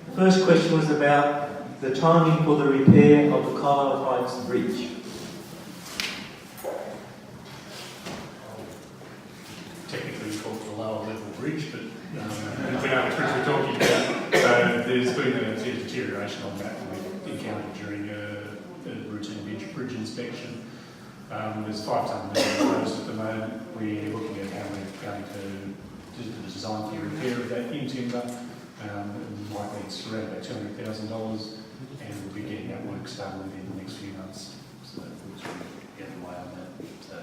The first question was about the timing for the repair of the Colo Heights Bridge. Technically called the lower level bridge, but we know which bridge we're talking about. So there's been a deterioration on that we encountered during a routine bridge inspection. There's 5 tonne closed at the moment. We're looking at how we're going to do the design for the repair of that in timber. Likely it's around about $200,000, and we'll be getting that work started within the next few months. So we'll sort of get away on that. So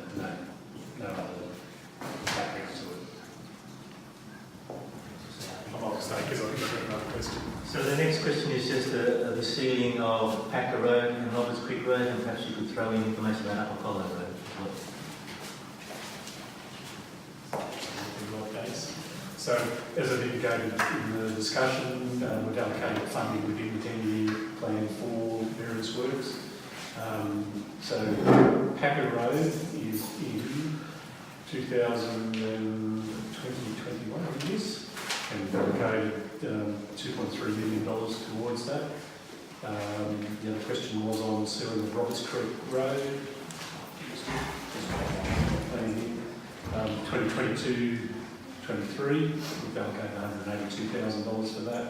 no other background to it. I might stay because I think I've got another question. So the next question is just the sealing of Packer Road and Roberts Creek Road, and perhaps you could throw in information about Upper Colo Road as well. So, as I've indicated in the discussion, we've allocated funding within the 10-year plan for various works. So, Packer Road is in 2020-21, I guess, and we've allocated $2.3 million towards that. The other question was on sealing of Roberts Creek Road. 2022-23, we've allocated $182,000 for that.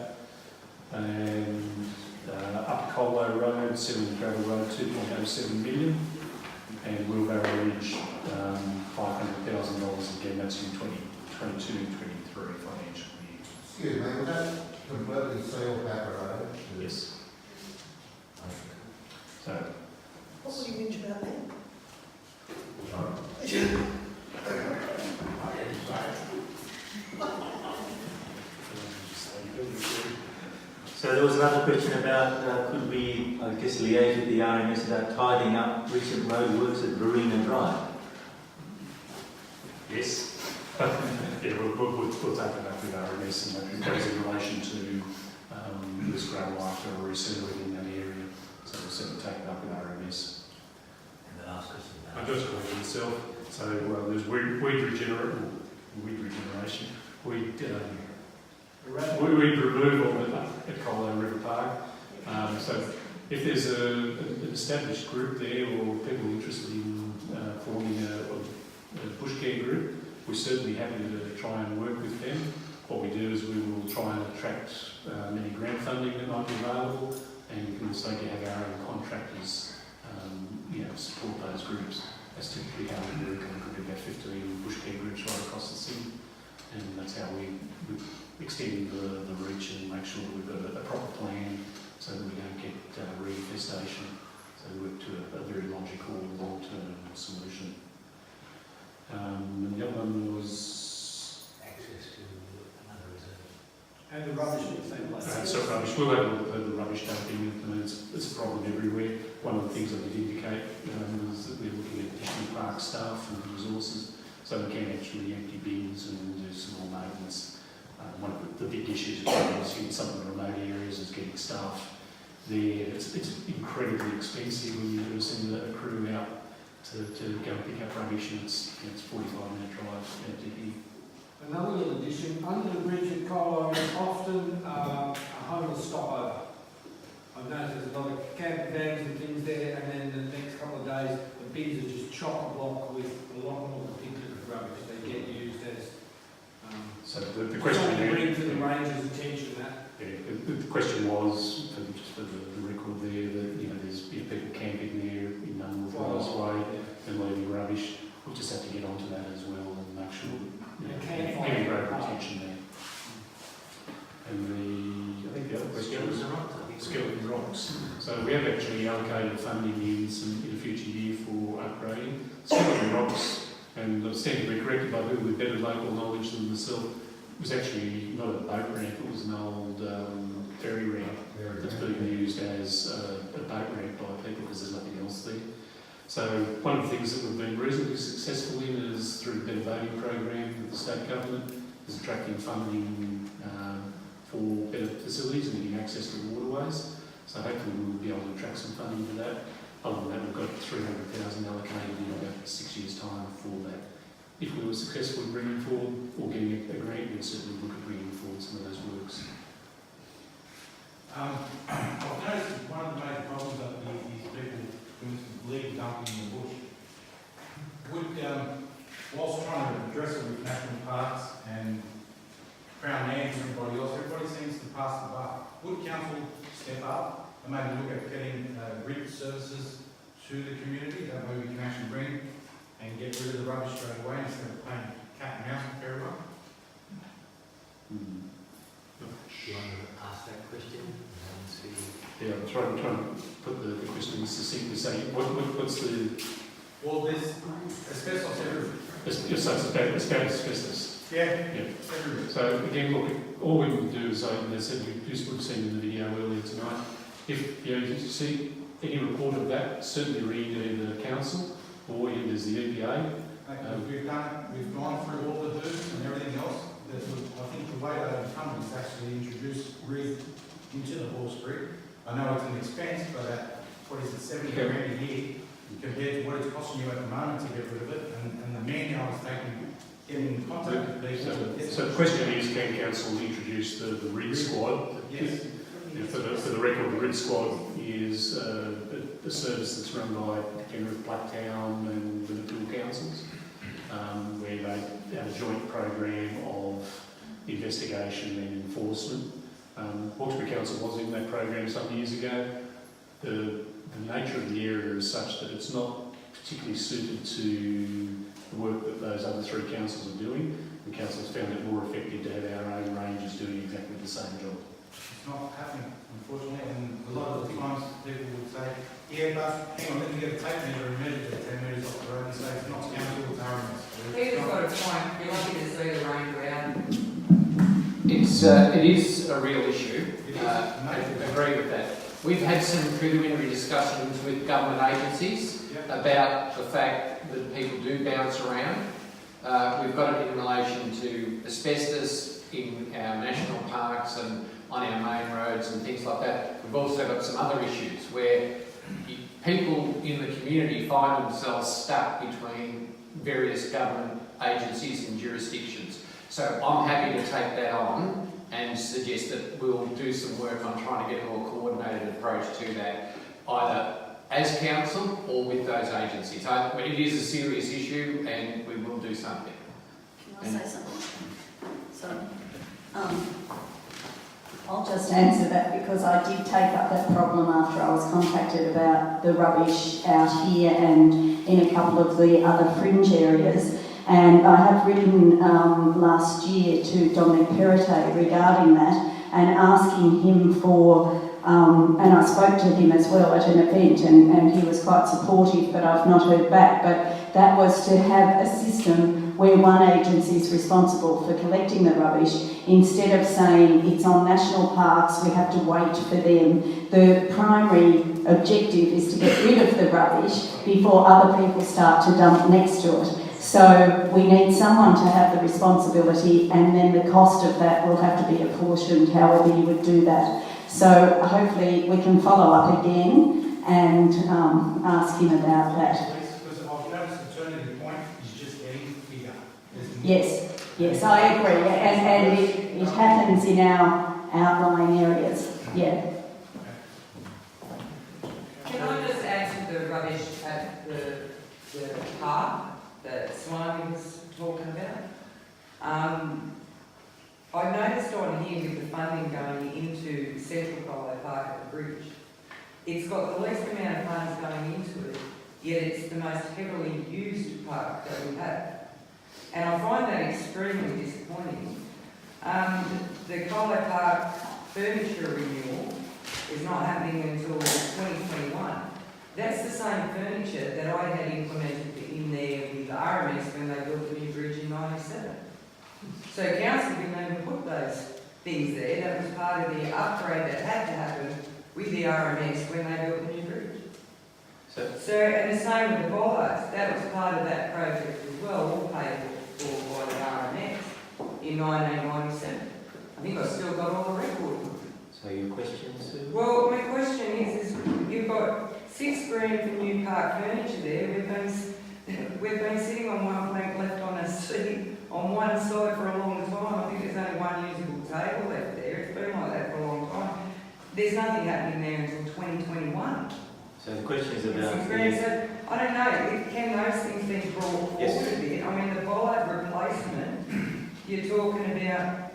And Upper Colo Road, sealing the gravel road, $2.07 million. And Wheelbarrow Ridge, $500,000. Again, that's in 2022-23 financial year. Excuse me, was that completely sealed Packer Road? Yes. So, What will you whinge about then? So there was another question about could we, I guess, liaise with the RMS about tidying up recent road works at Verena Drive? yes. Yeah, we'll take it up with RMS, and that goes in relation to this gravel after a resettling in that area. So we'll certainly take it up with RMS. And the last question. I just called it myself. So there's weed regeneration, weed removal at Colo River Park. So if there's an established group there or people interested in forming a bush care group, we're certainly happy to try and work with them. What we do is we will try and attract any grant funding that might be available, and we can also have our own contractors support those groups. That's typically how we work, and we could do about 15 bush care groups right across the city, and that's how we extend the reach and make sure that we've got a proper plan so that we don't get re-infestation. So we work to a very logical long-term solution. And the other one was Access to another reserve. And the rubbish in the same place. so rubbish. We'll have a look at the rubbish dumping. I mean, it's a problem everywhere. One of the things that we indicate is that we're looking at additional park staff and resources, so we can actually empty bins and do some more maintenance. One of the big issues in some of the remote areas is getting staff there. It's incredibly expensive when you send a crew out to go and pick up rubbish, and it's 45-minute drive out to here. Another little addition, under the bridge at Colo is often a homeless stopover. I've noticed there's a lot of camper vans and things there, and then the next couple of days the bins are just chock-a-block with a lot more particulate rubbish. They get used as So the question something to there, bring to the ranger's attention that. yeah, the question was, just for the record there, that there's people camping there in North Way and leaving rubbish. We'll just have to get onto that as well and make sure any great attention there. And I think the other question was skeleton rocks. So we have actually allocated funding in a future year for upgrading skeleton rocks. And I stand to be corrected by people with better local knowledge than myself. It was actually not a boat ramp, it was an old ferry ramp that's being used as a boat ramp by people because there's nothing else there. So one of the things that we've been reasonably successful in is through the Better Voting program with the state government, is attracting funding for better facilities and getting access to the waterways. So hopefully we'll be able to attract some funding for that. Other than that, we've got $300,000 allocated in about 6 years' time for that. If we were successful in bringing forward or getting a grant, we'd certainly look at bringing forward some of those works. I've noticed one of the major problems up here is people doing some illegal dumping in the bush. Whilst trying to address it with national parks and Crown Lands and everybody seems to pass the buck. Would council step up and maybe look at getting grid services to the community? That way we can actually bring and get rid of the rubbish straight away instead of playing cat and mouse with everyone. Do you want to ask that question? Yeah, I'm trying to put the question succinctly, saying what's the... Well, there's asbestos everywhere. So it's about asbestos. Yeah, Yeah. everywhere. So again, look, all we would do is, as I said, we just would have seen in the video earlier tonight. If you see any report of that, certainly read either the council or even as the EPA. We've gone through all the do's and everything else. I think the way they overcome is actually introduce grid into the horse grid. I know it's an expense, but at, what is it, 70 grand a year, compared to what it's costing you at the moment to get rid of it, and the manpower it's taking getting in contact with people. So the question is, can council introduce the grid squad? Yes. Yeah, for the record, the grid squad is a service that's run by Penrith, Blacktown and the Liverpool councils, where they have a joint program of investigation and enforcement. Hawkesbury Council was in that program some years ago. The nature of the area is such that it's not particularly suited to the work that those other three councils are doing. The councils found it more effective to have our own rangers doing exactly the same job. It's not happening, unfortunately, and a lot of the times people would say, yeah, but hang on, let me get a tape measure and measure the 10 metres off the road and say it's not council, it's RMS. Peter's got a point. You're lucky to see the ranger out. It is a real issue. I It agree with that. We've had some preliminary discussions with government agencies about the fact that people do bounce around. We've got it in relation to asbestos in our national parks and on our main roads and things like that. We've also got some other issues where people in the community find themselves stuck between various government agencies and jurisdictions. So I'm happy to take that on and suggest that we'll do some work on trying to get a more coordinated approach to that, either as council or with those agencies. It is a serious issue and we will do something. Can I say something? Sorry. I'll just answer that because I did take up that problem after I was contacted about the rubbish out here and in a couple of the other fringe areas. And I have written last year to Dominic Perrottet regarding that and asking him for, and I spoke to him as well at an event and he was quite supportive, but I've not heard back. But that was to have a system where one agency is responsible for collecting the rubbish, instead of saying it's on national parks, we have to wait for them. The primary objective is to get rid of the rubbish before other people start to dump next to it. So we need someone to have the responsibility, and then the cost of that will have to be apportioned however you would do that. So hopefully we can follow up again and ask him about that. Because I've noticed the turning point is just getting bigger. Yes, I agree, and it happens in our outlying areas, yeah. Can I just add to the rubbish at the park that Swami was talking about? I noticed on here with the funding going into Central Colo Park at the bridge, it's got the least amount of funds going into it, yet it's the most heavily used park that we have. And I find that extremely disappointing. The Colo Park furniture renewal is not happening until 2021. That's the same furniture that I had implemented in there with the RMS when they built the new bridge in '97. So council didn't even put those things there. That was part of the upgrade that had to happen with the RMS when they built the new bridge. And the same with the bollards. That was part of that project as well, all paid for by the RMS in 1997. I think I've still got all the records. So your question, Sue? Well, my question is you've got $6 grand for new park furniture there. We've been sitting on one plank left on a seat on one side for a long time. I think there's only one usable table left there. It's been like that for a long time. there's nothing happening there until 2021. So the question is It's about experience the, that, I don't know, can those things be brought forward Yes. a bit? I mean, the bollard replacement, you're talking about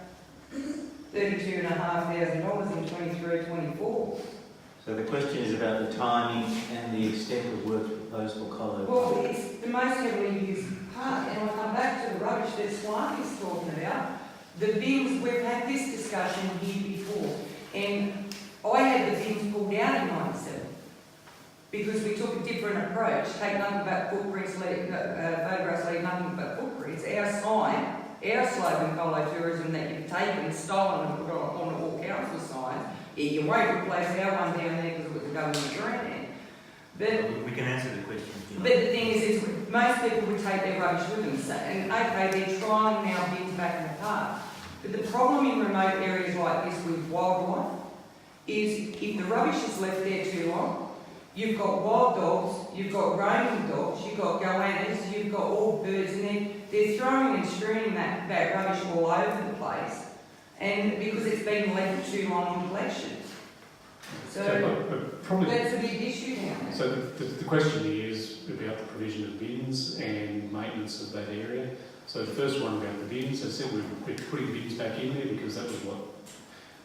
$32,500 in 23-24. so the question is about the timing and the extent of work proposed for Colo. Well, it's the most heavily used part, and I'll come back to the rubbish that Swan is talking about. The bins, we've had this discussion here before, and I had the bins pulled out in 97 because we took a different approach, take nothing but footprints, photographs leave nothing but footprints. Our sign, our slogan, Colo Tourism, that you've taken, stolen and put on all council signs, you won't replace our one down there because it was a government grant. But We can answer the question if you But like. the thing is most people would take their rubbish with them, so, and okay, they're trying now bins back in the park. But the problem in remote areas like this with wildlife is if the rubbish is left there too long, you've got wild dogs, you've got roaming dogs, you've got goannas, you've got all birds, and they're throwing and strewing that rubbish all over the place, and because it's been left too long in collections. So probably, that's a big issue now. so the question is about the provision of bins and maintenance of that area. So the first one about the bins, I said we're putting bins back in there because that was what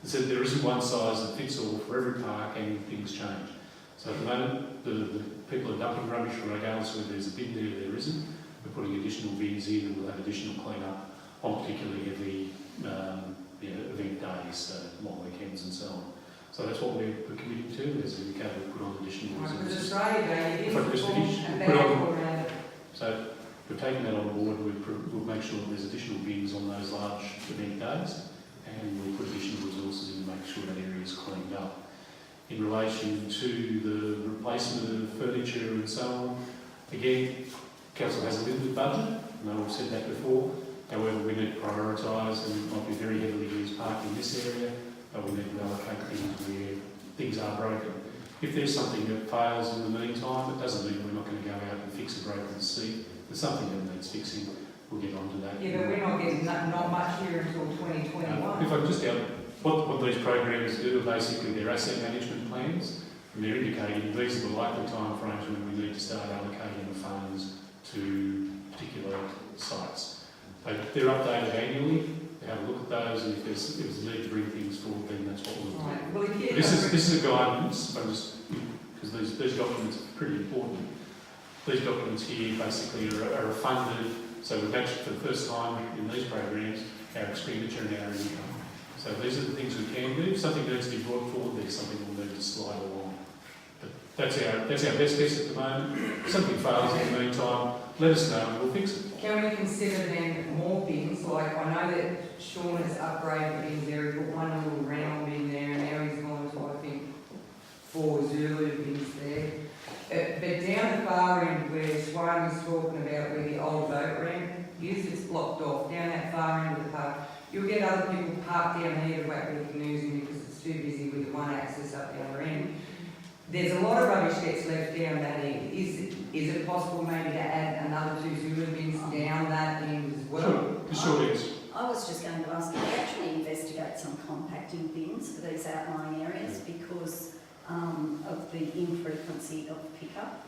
I said. There isn't one size that fits all for every park, and things change. So at the moment, the people are dumping rubbish regardless of whether there's a bin there or there isn't. We're putting additional bins in, and we'll have additional clean-up on particularly heavy event days, long weekends and so on. So that's what we're committing to, as indicated, we put on additional Because resources. Australia Day, it If I is just finish, and put on- all around it. So we've taken that on board. We'll make sure that there's additional bins on those large event days, and we'll put additional resources in to make sure that area is cleaned up. In relation to the replacement of furniture and so on, again, council has a limited budget. I know we've said that before. However, we need to prioritise, and it might be very heavily used park in this area, but we need to allocate things where things are broken. If there's something that fails in the meantime, it doesn't mean we're not going to go out and fix a broken seat. There's something that needs fixing, we'll get onto that. Yeah, but we're not getting not much here until If 2021. I can just go, what these programs do are basically their asset management plans, and they're indicating these are the likely timeframes when we need to start allocating the funds to particular sites. They're updated annually. They have a look at those, and if there's a need to bring things forward, then that's what we'll do. Right. Well, if you This is a guidance, because these documents are pretty important. These documents here basically are funded, so we've actually for the first time in these programs our expenditure and our income. So these are the things we can do. If something needs to be brought forward, there's something we'll need to slide along. But that's our best guess at the moment. If something fails in the meantime, let us know and we'll fix it. Can we consider then more bins? Like, I know that Sean has upgraded bins there, he put one little round bin there, and now he's gone to, I think, 4 Zulu bins there. But down the far end where Swan was talking about where the old boat ramp is, it's blocked off, down that far end of the park, you'll get other people parked down there to whack their canoes in because it's too busy with the one access up the other end. There's a lot of rubbish gets left down that end. Is it possible maybe to add another 2 Zulu bins down that end as well? Sure, the short answer. I was just going to ask you to actually investigate some compacting bins for these outlying areas because of the infrequency of pickup.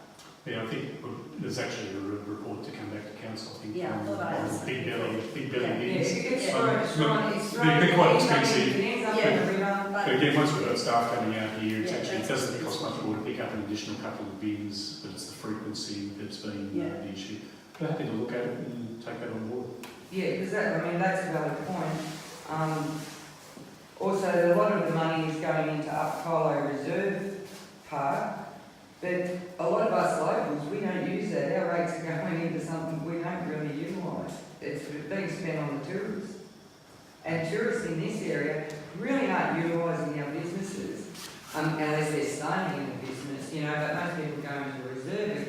Yeah, I think there's actually a report to come back to council, I think, Yeah, I thought I on asked. big belly Yeah. bins. It's They're quite expensive. It ends up Yeah. in the river. But again, once we've got staff coming out here, Yeah, it that's doesn't the cost best much more to pick up an additional couple of bins, but it's the frequency that's been the issue. But happy to look at it and take that on board. Yeah, because that's a valid point. Also, a lot of the money is going into Up Colo Reserve Park, but a lot of us locals, we don't use that. Our rates are going into something we don't really utilise. It's being spent on the tourists. And tourists in this area really aren't utilising our businesses unless they're staying in the business, but most people go into a reserve,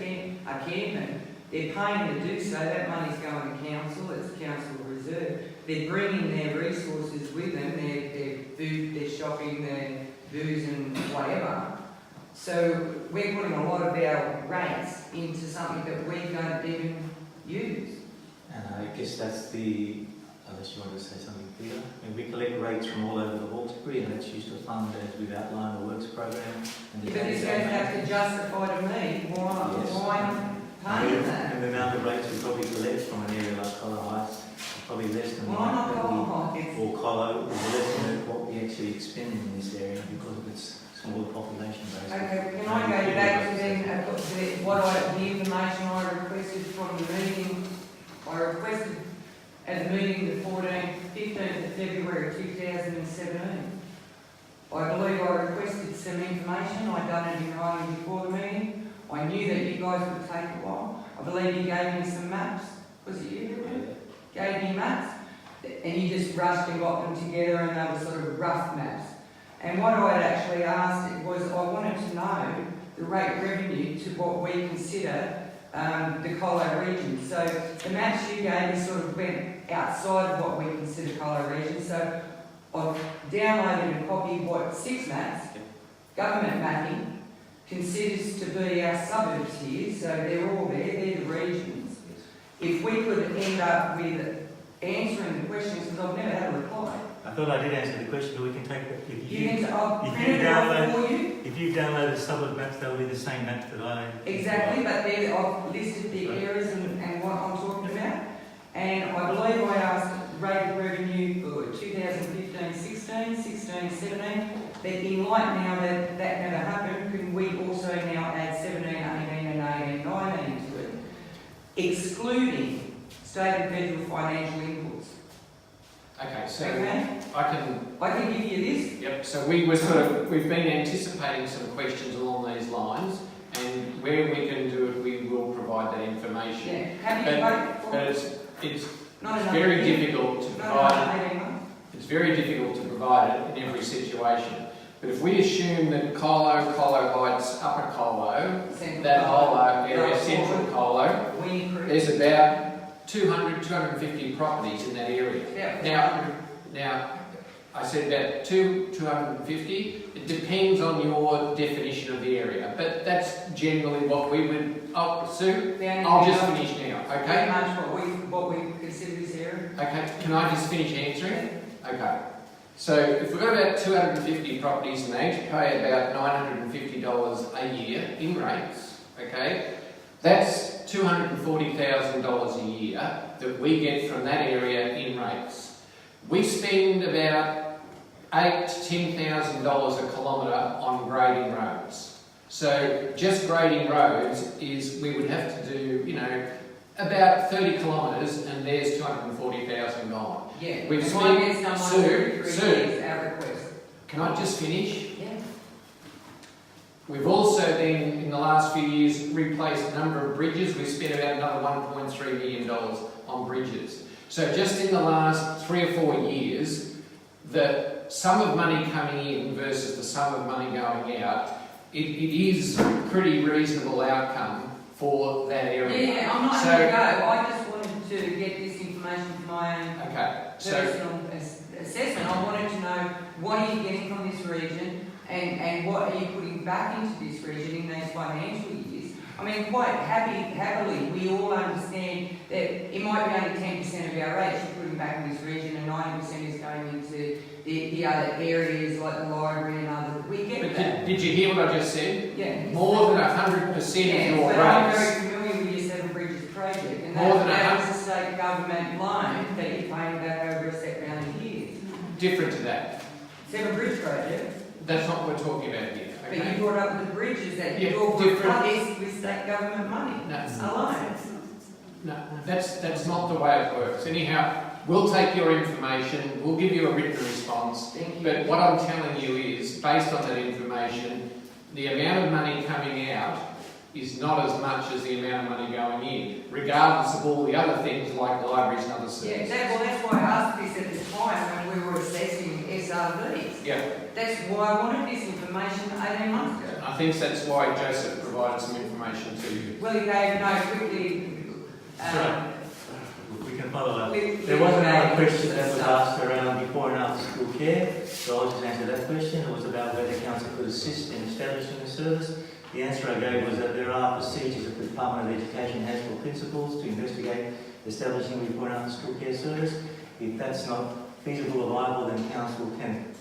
a camp, and they're paying to do so. That money's going to council, it's council reserve. They're bringing their resources with them, their food, their shopping, their booze and whatever. So we're putting a lot of our rates into something that we don't even use. And I guess that's the unless you want to say something clear. And we collect rates from all over the Hawkesbury, and that's used to fund, as we've outlined, the works program. And the But this going to have to justify to me why I'm paying that. And the amount of rates we probably collect from an area like Colo Heights is probably less than Well, I'm not going or Colo is less than what we actually expend in this area because of its smaller population base. Okay, can I go back to then, the information I requested from the meeting? I requested at the meeting the 15th of February 2017. I believe I requested some information. I'd done it in writing before the meeting. I knew that you guys would take a while. I believe you gave me some maps. Was it you? Gave me maps? And you just rushed and got them together, and they were sort of rough maps. And what I had actually asked was I wanted to know the rate revenue to what we consider the Colo region. So the maps you gave me sort of went outside of what we consider Colo region. So I've downloaded a copy of what 6 maps, government mapping, considers to be our suburbs here. So they're all there, they're the regions. If we could end up with answering the questions, because I've never had a reply. I thought I did answer the question, but we can take it. If you download the suburb maps, they'll be the same maps that I... Exactly, but there I've listed the areas and what I'm talking about. And I believe I asked rate of revenue for 2015-16, 16-17, but in light now that that never happened, can we also now add 17, 18 and 18, 19 to it, excluding state and federal financial inputs? Okay, so Okay? I can give you this. Yep. So we've been anticipating some questions along these lines, and where we can do it, we will provide that information. Yeah. Have you voted for But it's Not enough very here. difficult to Not provide. enough 18 months. It's very difficult to provide it in every situation. But if we assume that Colo Heights, Upper Colo, Central that Colo, whole area, Central Colo, Weenie Creek. there's about 250 properties in that area. Yeah. Now, I said about 250. It depends on your definition of the area, but that's generally what we would. Oh, Sue, I'll just finish now, Very okay? much what we consider this area. Okay, can I just finish answering? Okay. So if we've got about 250 properties and they each pay about $950 a year in rates, okay, that's $240,000 a year that we get from that area in rates. We spend about $8,000 to $10,000 a kilometre on grading roads. So just grading roads is, we would have to do, about 30 kilometres, and there's $240,000. Yeah. We've And spent- mine gets done once every 3 Sue, years, our request. Can I just finish? Yeah. We've also then, in the last few years, replaced a number of bridges. We've spent about another $1.3 million on bridges. So just in the last 3 or 4 years, the sum of money coming in versus the sum of money going out, it is a pretty reasonable outcome for that area. Yeah, I'm not So- going to go. I just wanted to get this information for my own Okay, so personal assessment. I wanted to know what are you getting from this region and what are you putting back into this region in those financial years. I mean, quite happily, we all understand that it might be only 10% of our rates you're putting back in this region and 90% is going into the other areas like the library and others. We get but that. did you hear what I just said? Yeah. More than 100% Yeah, of your but I'm rates. very familiar with your Seven Bridges project, and More than that was a state government loan that you're paying back over a set amount of years. Different to that. Seven Bridge project, That's not what we're talking about here. but you Okay? brought up the bridges that Yeah, you all different. replaced with state government money alone. No, that's not the way it works. Anyhow, we'll take your information, we'll give you a written response, Thank you. but what I'm telling you is, based on that information, the amount of money coming out is not as much as the amount of money going in, regardless of all the other things like libraries and other Yeah, services. that's why I asked this at the time when we were assessing SRVs. Yeah, That's why I wanted this information 18 months ago. I think that's why Joseph provided some information to you. Well, you gave no quickly. We can follow up. With- There was another with question that was stuff. asked around before and after school care, so I'll just answer that question. It was about whether council could assist in establishing the service. The answer I gave was that there are procedures that the Department of Education has for principals to investigate establishing before and after school care service, If that's not feasible or viable, then council can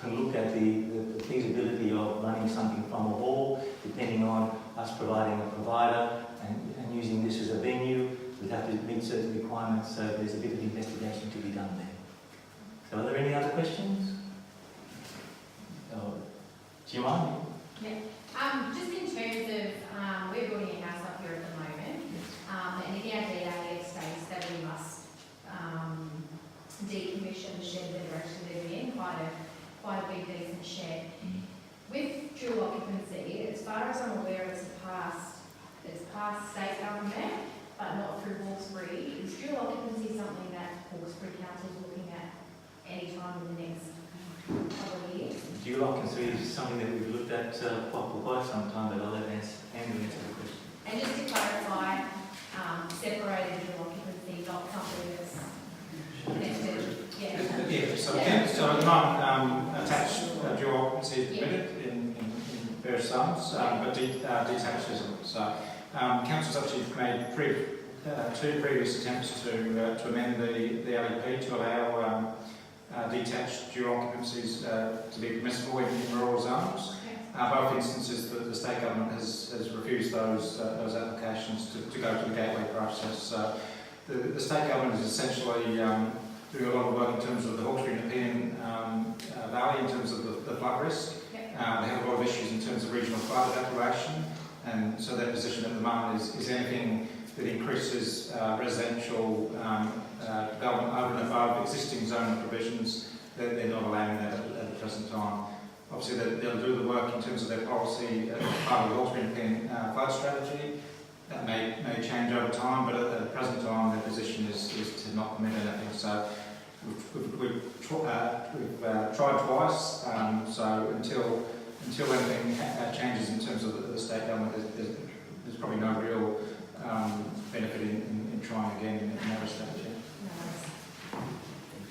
look at the feasibility of running something from a hall, depending on us providing a provider and using this as a venue. We'd have to meet certain requirements, so there's a bit of investigation to be done there. So are there any other questions? Do you mind? Just in terms of, we're building a house up here at the moment, and in our DA it states that we must decommission the shed that we're actually living in, quite a big decent shed. With dual occupancy, as far as I'm aware, it's passed state government, but not through Hawkesbury. Is dual occupancy something that Hawkesbury Council is looking at any time in the next couple of years? Dual occupancy is something that we've looked at for quite some time, but I'll let Andrew answer the question. And just to clarify, separated dual occupancy, not something that's connected. Yeah, so at the moment, attached dual occupancy is permitted in various zones, but detached isn't. So council's actually made two previous attempts to amend the LEP to allow detached dual occupancies to be permissible in rural zones. Both instances, the state government has refused those applications to go to the gateway process. The state government is essentially doing a lot of work in terms of the Hawkesbury and Nepean Valley in terms of the flood risk. They have a lot of issues in terms of regional flood evacuation, and so their position at the moment is anything that increases residential development over and above existing zoning provisions, they're not allowing that at the present time. Obviously, they'll do the work in terms of their policy as part of the Hawkesbury and Nepean flood strategy. That may change over time, but at the present time, their position is to not permit anything. So we've tried twice. So until anything changes in terms of the state government, there's probably no real benefit in trying again in that respect.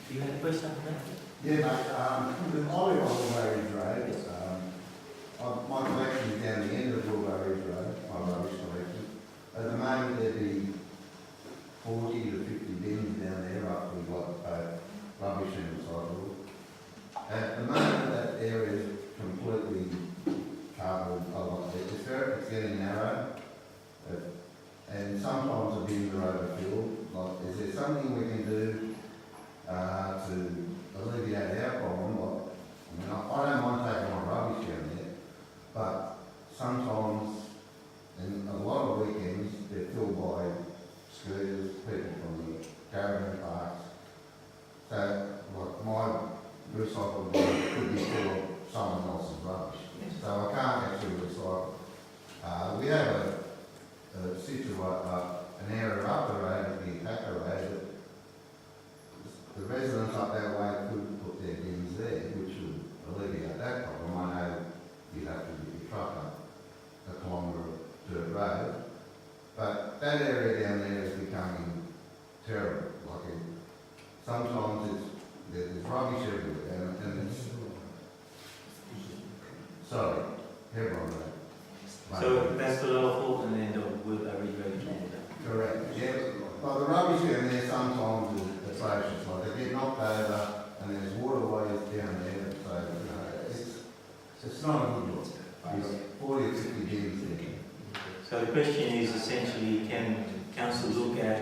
Do you have a question after that? Yeah, mate, with Ollie on the Ridge Road, my collection is down the end of the Ridge Road, my rubbish collection. At the moment, there'd be 40 to 50 bins down there, roughly what rubbish and recyclable. At the moment, that area is completely covered. It's getting narrow, and sometimes the bins are overfilled. Is there something we can do to alleviate our problem? I don't mind taking my rubbish down there, but sometimes, and a lot of weekends, they're filled by scooters, people from the caravan parks. So, my recyclable bin could be full of someone else's rubbish. So I can't actually recycle. We have an area up the road at the Attacker Road. The residents up that way could put their bins there, which would alleviate that problem. I know you'd have to get your truck up a kilometre of dirt road, but that area down there is becoming terrible. Sometimes there's rubbish everywhere, and it's Hebron Road. So that's the lower fault and then the Woodbury Road. Correct. Yeah, but the rubbish down there sometimes is atrocious. They get knocked over, and there's waterways down there. So it's not a good look. You've got 40 or 50 bins there. So the question is essentially, can council look at,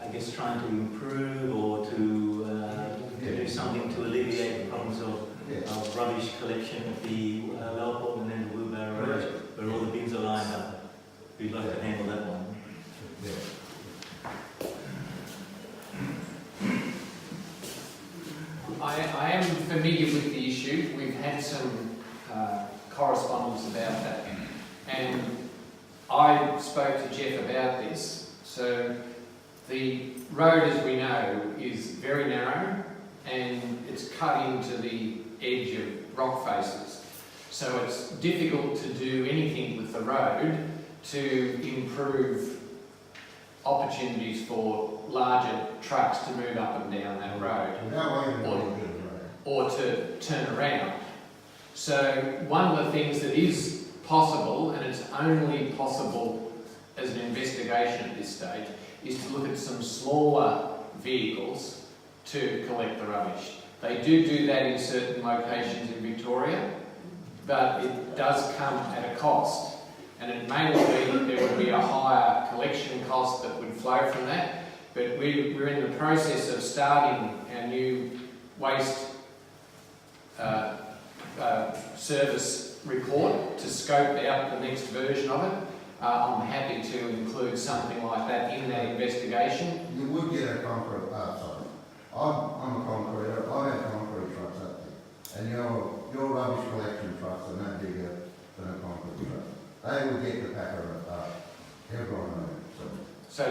I guess, trying to improve or to do something to alleviate the problems of rubbish collection at the lower port and then the Wheelbarrow Road, where all the bins are lined up? We'd like to handle that one. Yeah. I am familiar with the issue. We've had some correspondence about that. And I spoke to Jeff about this. So the road, as we know, is very narrow and it's cut into the edge of rock faces. So it's difficult to do anything with the road to improve opportunities for larger trucks to move up and down that road or to turn around. So one of the things that is possible, and it's only possible as an investigation at this stage, is to look at some smaller vehicles to collect the rubbish. They do that in certain locations in Victoria, but it does come at a cost. And it may well be there would be a higher collection cost that would flow from that, but we're in the process of starting our new waste service report to scope out the next version of it. I'm happy to include something like that in that investigation. You would get a concrete, sorry. I'm a concreter, I have concrete trucks up there. And your rubbish collection trucks are no bigger than a concrete truck. They will get the packer everyone knows. So,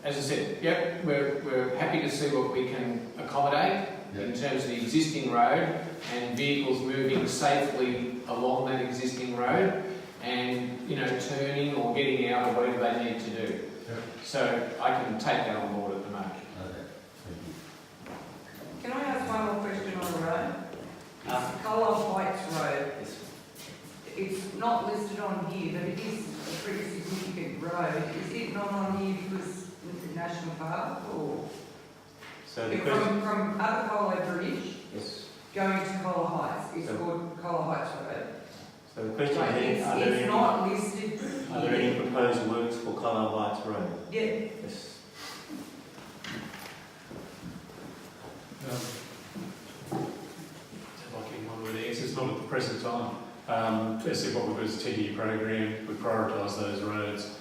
as I said, yep, we're happy to see what we can accommodate in terms of the existing road and vehicles moving safely along that existing road and, you know, turning or getting out or whatever they need to do. Yep. So I can take that on board at the moment. Okay, thank you. Can I ask one more question on the road? Colo Heights Road. It's not listed on here, but it is a pretty significant road. Is it not on here because it's a national park or? So the question, From Upper Colo Bridge yes. going to Colo Heights, it's called Colo Heights Road. So the question But is, it's not listed are there any proposed works for Colo Heights Road? Yeah. Yes. It's not at the present time. As I said, what we've got is a 10-year program. We prioritise those roads.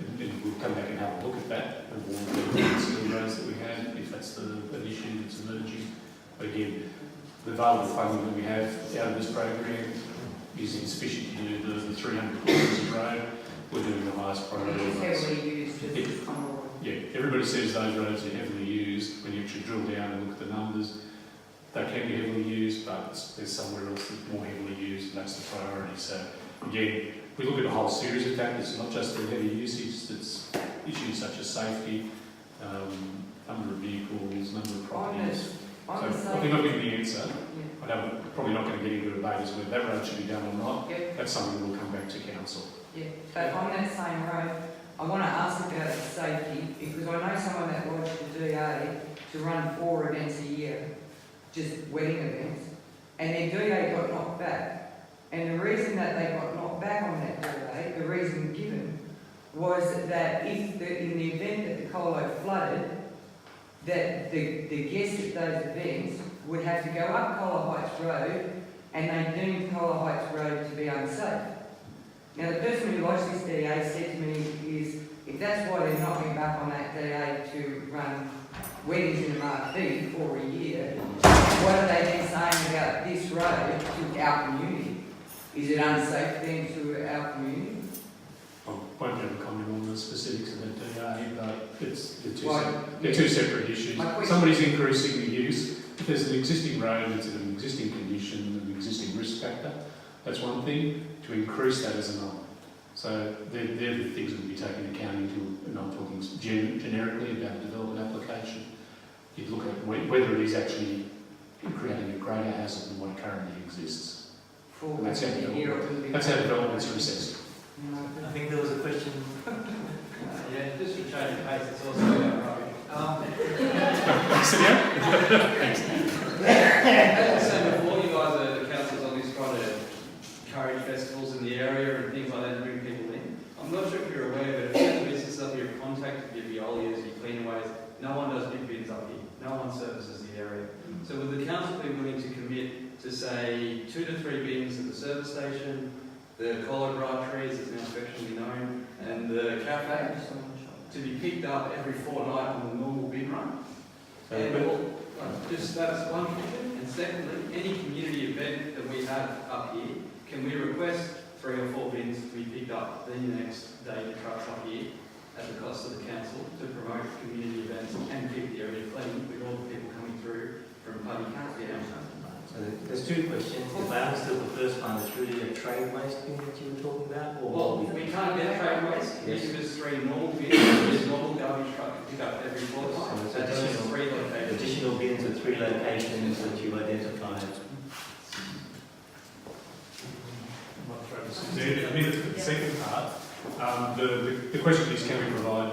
And we'll come back and have a look at that and we'll consider the roads that we have if that's an issue that's emerging. But again, the available funding that we have out of this program is insufficient to do the 300 kilometres of road. We're doing the highest priority. It's heavily used. Yeah, everybody says those roads are heavily used. When you actually drill down and look at the numbers, they can be heavily used, but there's somewhere else that's more heavily used, and that's the priority. So again, we look at a whole series of factors, not just the heavy usage, it's issues such as safety, number of vehicles, number of properties. So I think I'll give the answer. I'm probably not going to get into a debate as to whether that road should be done or not. Yeah. That's something that will come back to council. Yeah, but on that same road, I want to ask about the safety because I know someone that lodged the DA to run 4 events a year, just wedding events, and their DA got knocked back. And the reason that they got knocked back on that DA, the reason given, was that in the event that the Colo flooded, that the guests at those events would have to go up Colo Heights Road, and they deemed Colo Heights Road to be unsafe. Now, the person who lodged this DA said to me is, if that's why they're knocking back on that DA to run weddings in the marquee for a year, what are they then saying about this road to our community? Is it unsafe then to our community? I won't be able to comment on the specifics of that DA, but they're two separate issues. Somebody's increasing the use. If there's an existing road that's in an existing condition, an existing risk factor, that's one thing. To increase that is another. So they're the things that will be taken into account into, and I'm talking generically about development application. You'd look at whether it is actually creating a greater hazard than what currently exists. And that's how developments are assessed. I think there was a question. Yeah, just for change of pace, it's also about rubbish. As I said before, you guys are the councils on this trying to encourage festivals in the area and things like that to bring people in. I'm not sure if you're aware, but if you have business up here, contact your Veolias, your cleanaways, no one does big bins up here. No one services the area. So would the council be willing to commit to say 2 to 3 bins at the service station, the Colo trees, as now affectionately known, and the cafe to be picked up every fortnight on the normal bin run? And just that's one thing. And secondly, any community event that we have up here, can we request 3 or 4 bins to be picked up the next day the trucks up here at the cost of the council to promote community events and keep the area clean with all the people coming through from Putty down? So there's 2 questions. If I understood the first one, it's really a trade waste bin that you were talking about? Or Well, we can't get trade waste. Yes. Give us 3 normal bins. There's normal garbage truck to pick up every fortnight. So it's additional bins at 3 locations that you identified. The second part, the question is, can we provide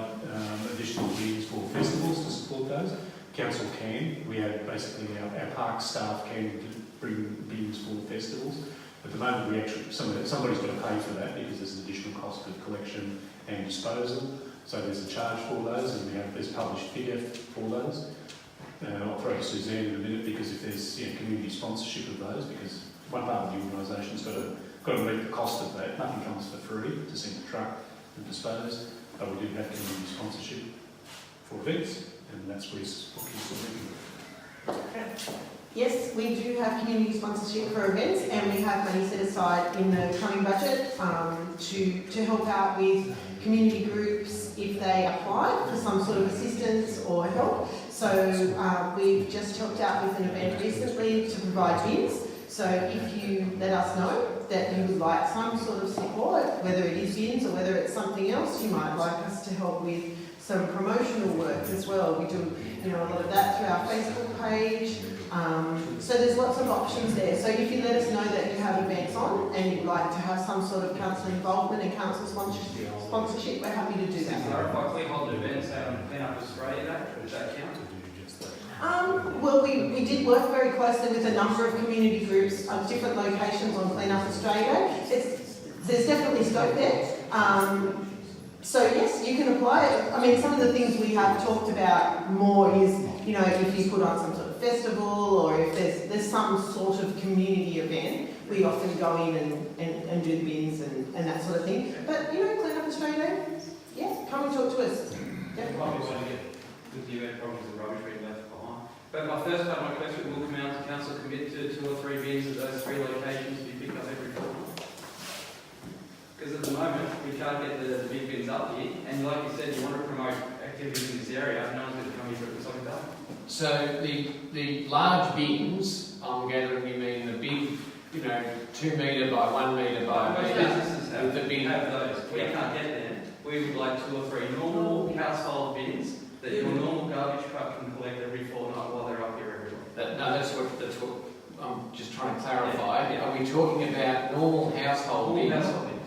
additional bins for festivals to support those? council can. We have basically our park staff can bring bins for festivals. At the moment, we actually somebody's got to pay for that because there's an additional cost of collection and disposal. So there's a charge for those, and there's published figure for those. I'll throw to Suzanne in a minute because if there's community sponsorship of those, because one part of the organisation's got to meet the cost of that. Nothing comes for free to send a truck and dispose, but we do have community sponsorship for events, and that's where we're looking. Yes, we do have community sponsorship for events, and we have money set aside in the coming budget to help out with community groups if they apply for some sort of assistance or help. So we've just helped out with an event recently to provide bins. So if you let us know that you would like some sort of support, whether it is bins or whether it's something else, you might like us to help with some promotional work as well. We do a lot of that through our Facebook page. So there's lots of options there. So if you let us know that you have events on and you'd like to have some sort of council involvement and council sponsorship, we're happy to do that. So if I click hold events, Clean Up Australia Day, does that count? Well, we did work very closely with a number of community groups on different locations on Clean Up Australia. There's definitely scope there. So yes, you can apply it. I mean, some of the things we have talked about more is, if you put on some sort of festival or if there's some sort of community event, we often go in and do the bins and that sort of thing. But, Clean Up Australia, yeah, come and talk to us. Probably want to get with the event problems and rubbish being left behind. But my first part of my question will come out to council commit to 2 or 3 bins at those 3 locations to be picked up every fortnight. Because at the moment, we can't get the big bins up here, and like you said, you want to promote activities in this area, no one's going to come here for it something done. So the large bins, I'm gathering you mean the big, 2 metre by 1 metre by Most businesses have, the bin. have those. We can't get them. We would like 2 or 3 normal household bins that your normal garbage truck can collect every fortnight while they're up here every week. No, that's what I'm just trying to clarify. Are we talking about normal household bins? Household bins.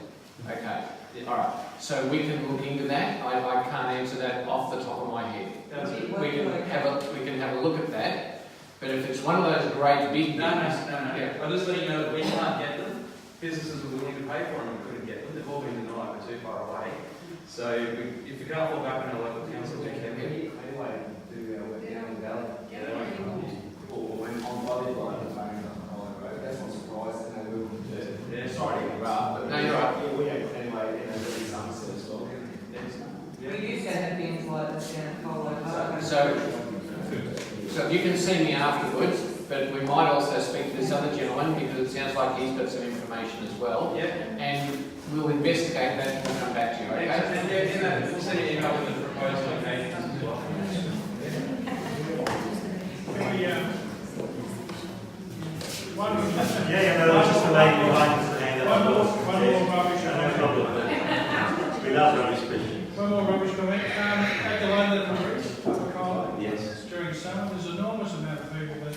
Okay. Yeah. All right. So we can look into that. I can't answer that off the top of my head. We can have a look at that. But if it's one of those great big No. Yeah. I'll just let you know that we can't get them. Businesses were willing to pay for them and couldn't get them. They've all been denied, we're too far away. So if we can't fall back on our local council, we can get it. Anyway, do our work down the valley. Yeah, they won't come. Or when on body line, the phone on Colo Road. That's not surprising. They will do. Yeah. Sorry to interrupt, but No, you're right. yeah, we have anyway, really Somerset as well. We used to have bins like this down at Colo Heights. So you can see me afterwards, but we might also speak to this other gentleman because it sounds like he's got some information as well. Yeah. And we'll investigate that and we'll come back to you, okay? And we'll send an email with the proposed locations as well. Just the lady behind us, the hand up. One more rubbish. No problem. We love rubbish questions. One more rubbish comment. At the London Bridge, up Colo, Yes. during summer, there's an enormous amount of people that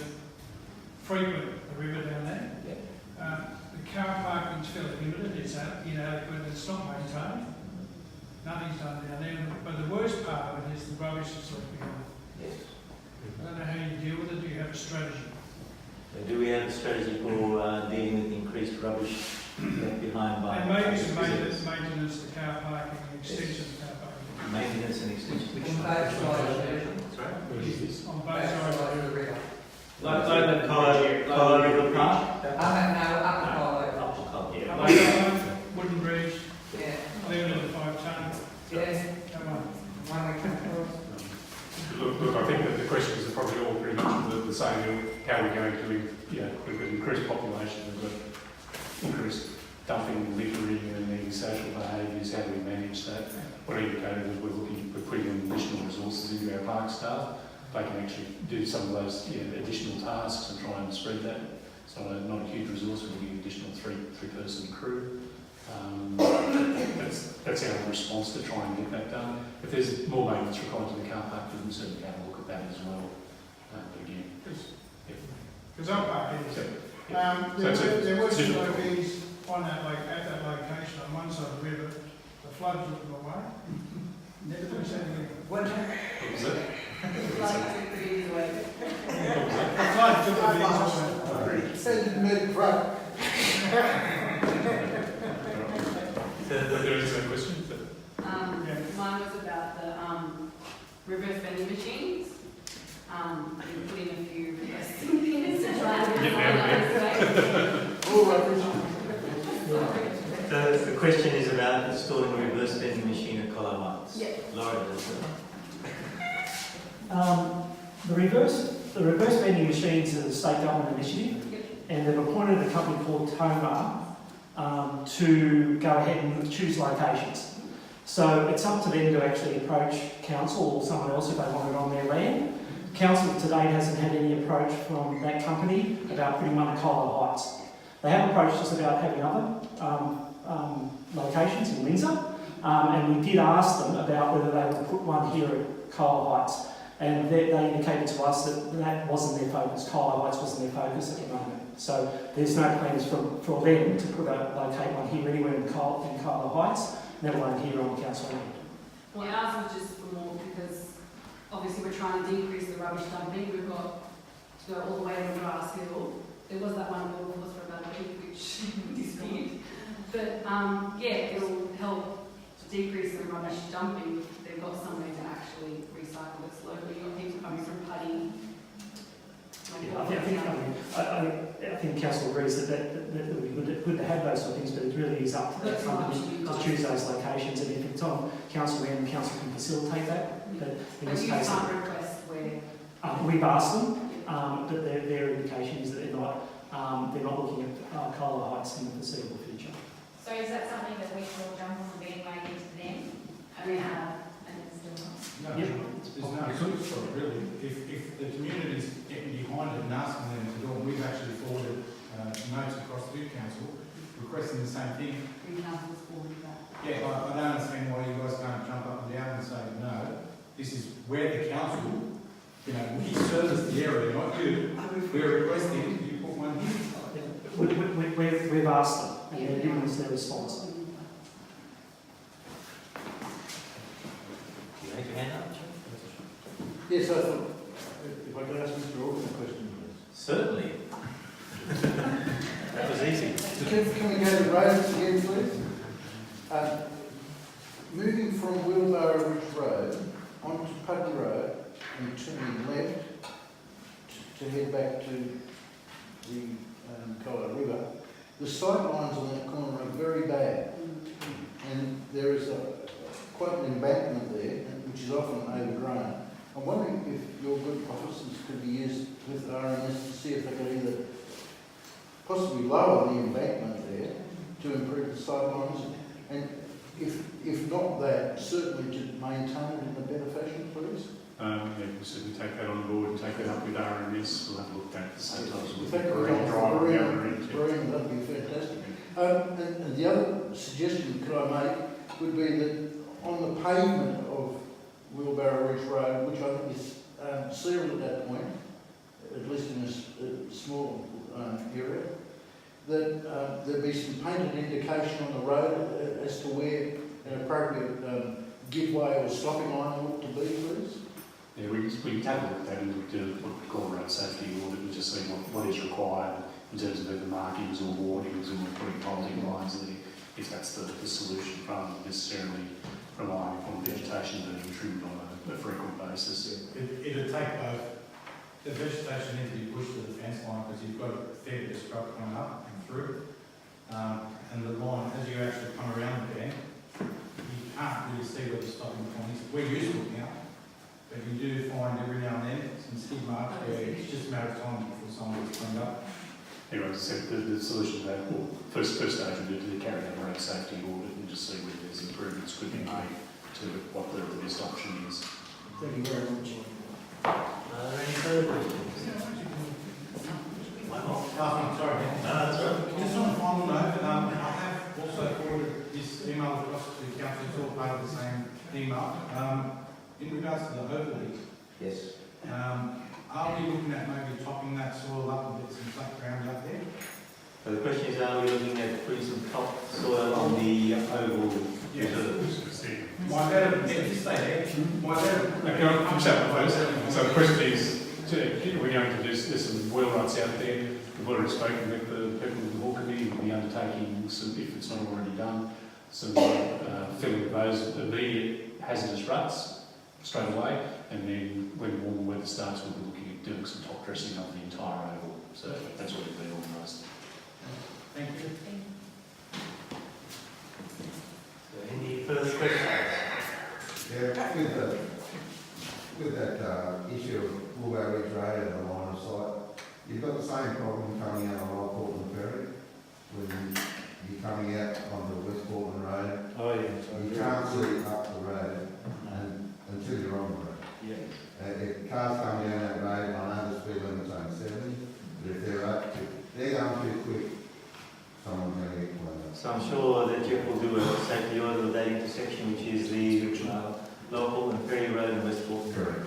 frequent the river down there. The car parking's fairly limited, it's inadequate, it's not maintained. Nothing's done down there, but the worst part of it is the rubbish that's left behind. Yes. I don't know how you deal with it, do you have a strategy? Do we have a strategy for dealing with increased rubbish left behind by... And maybe some maintenance to car parking, extension of car parking. Maintenance and extension. On both sides of the river. Sorry? On both sides of the river. Like the Colo River Park? Up at Colo. Wooden bridge, Yeah. limited to 5 tonne. Yeah. Come on. One we come across. Look, I think that the questions are probably all pretty much the same. How are we going to, we've got increased population, we've got increased dumping, littering and the social behaviours, how do we manage that? What I indicated was we're putting in additional resources into our park staff. They can actually do some of those additional tasks and try and spread that. It's not a huge resource, we're looking at additional three-person crew. That's our response to try and get that done. If there's more maintenance required to the car park, we can certainly have a look at that as well. But again, Because I'm parking. There were some LPs at that location on one side of the river. The floods took them away. Never been seen again. What what was it? like to produce Send me the truck. There is a question. Mine was about the reverse vending machines. You put in a few requests to try So the question is about installing a reverse vending machine at Colo Heights. Yeah. Laura does The reverse vending machines is a state government initiative, and they've appointed a company called Toma to go ahead and choose locations. So it's up to them to actually approach council or someone else if they want it on their land. Council to date hasn't had any approach from that company about putting one at Colo Heights. They have approached us about having other locations in Windsor, and we did ask them about whether they would put one here at Colo Heights. And they indicated to us that that wasn't their focus. Colo Heights wasn't their focus at the moment. So there's no plans for them to locate one here anywhere in Colo Heights, never alone here on council land. Well, ours was just for more because obviously we're trying to decrease the rubbish dumping. We've got to go all the way to Grass Hill. There was that one bill was for about a week, which we disputed. But yeah, it'll help to decrease the rubbish dumping. They've got somewhere to actually recycle this locally. You've got people coming from Putty. I think council agrees that it would be good to have those sort of things, but it really is up to that company to choose those locations. And if it's on council land, council can facilitate that. But in this case, can't request where we've asked them, but their indication is that they're not looking at Colo Heights in the foreseeable future. So is that something that we can all jump on the bandwagon to them? And we have, and it's still not. No, there's no excuse for it, really. If the community's getting behind it and asking them to do it, we've actually forwarded notes across to council requesting the same thing. Green Council's forwarded that. Yeah, I don't understand why you guys can't jump up and down and say, no, this is where the council, we service the area, not you. We're requesting you put one here. We've asked them, and they're giving us their response. You raise your hand up? Yes, I thought, if I could ask Mr. Orton a question, please. Certainly. That was easy. Can we go to roads again, please? Moving from Wheelbarrow Ridge Road onto Putney Road and turning left to head back to the Colo River, the sight lines on that corner are very bad. And there is quite an embankment there, which is often overgrown. I'm wondering if your good officers could be used with RMS to see if they could either possibly lower the embankment there to improve the sightlines, and if not that, certainly to maintain it in a better fashion, please. We certainly take that on board and take that up with RMS. We'll have a look at it at the same time. If that could come off the marine, that'd be fantastic. And the other suggestion could I make would be that on the pavement of Wheelbarrow Ridge Road, which I think is sealed at that point, at least in a small area, that there be some painted indication on the road as to where an appropriate give-way or stopping line ought to be, please. Yeah, we can have a look at that and we do what we call a road safety audit and just see what is required in terms of either markings or warnings or putting holding lines there, if that's the solution, rather than necessarily relying on vegetation being trimmed on a frequent basis. It'll take both. The vegetation needs to be pushed to the fence line because you've got a fair bit of scrub coming up and through. And the line, as you actually come around the bend, you can't really see where the stopping point is. We're used to it now, but you do find every now and then some skid marks where it's just a matter of time before someone gets cleaned up. Anyway, as I said, the solution to that, well, first stage we do carry out a road safety audit and just see whether there's improvements could be made to what the best option is. Thank you very much. Are there any further questions? One more? Oh, sorry. That's right. Just on a final note, I have also forwarded this email across to the council, it's all part of the same email. In regards to the overlays, Yes. are we looking at maybe topping that soil up and get some flat ground up there? So the question is, are we looking at putting some top soil on the oval reserves? My dad, just stay there. My dad. Can I finish up first? So the question is, we're going to do, there's some wheelwrights out there. we've already spoken with the people of the Hall Committee. We'll be undertaking some, if it's not already done, some filling of those immediate hazardous ruts straight away, and then when warmer weather starts, we'll be looking at doing some top dressing of the entire oval. So that's already been organised. Thank you. So any further questions? Yeah, with that issue of Woolwell Ridge Road and the line of sight, you've got the same problem coming out on Old Portland Ferry when you're coming out onto West Portland Road. Oh, yeah. You can't see up the road until you're on the road. Yeah. If cars come down that road, I know the speed limit's only 70, but if they're going too quick, someone's going to get blown up. So I'm sure that Jeff will do a safety order of that intersection, which is the local and Ferry Road in West Portland. Correct.